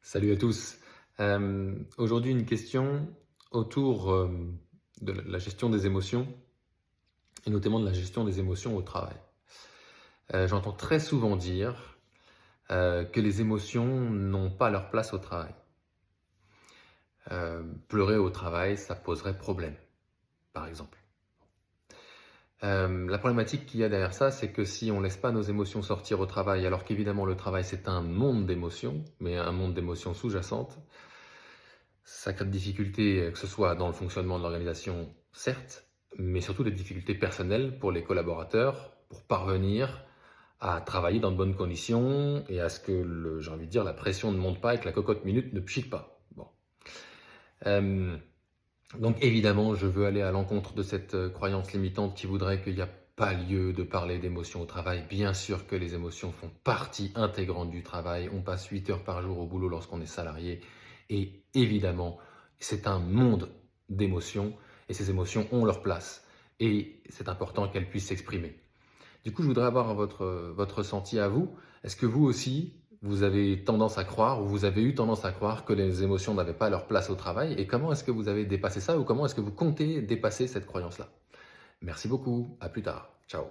Salut à tous. Aujourd'hui, une question autour de la gestion des émotions et notamment de la gestion des émotions au travail. J'entends très souvent dire que les émotions n'ont pas leur place au travail. Pleurer au travail, ça poserait problème, par exemple. La problématique qu'il y a derrière ça, c'est que si on ne laisse pas nos émotions sortir au travail, alors qu'évidemment le travail c'est un monde d'émotions, mais un monde d'émotions sous-jacentes, ça crée de difficultés, que ce soit dans le fonctionnement de l'organisation, certes, mais surtout des difficultés personnelles pour les collaborateurs, pour parvenir à travailler dans de bonnes conditions et à ce que, j'ai envie de dire, la pression ne monte pas et que la cocotte minute ne pchique pas. Bon. Donc évidemment, je veux aller à l'encontre de cette croyance limitante qui voudrait qu'il n'y a pas lieu de parler d'émotions au travail. Bien sûr que les émotions font partie intégrante du travail. On passe 8 heures par jour au boulot lorsqu'on est salarié. Et évidemment, c'est un monde d'émotions et ces émotions ont leur place. Et c'est important qu'elles puissent s'exprimer. Du coup, je voudrais avoir votre ressenti à vous. Est-ce que vous aussi, vous avez tendance à croire ou vous avez eu tendance à croire que les émotions n'avaient pas leur place au travail? Et comment est-ce que vous avez dépassé ça ou comment est-ce que vous comptez dépasser cette croyance-là? Merci beaucoup, à plus tard. Ciao.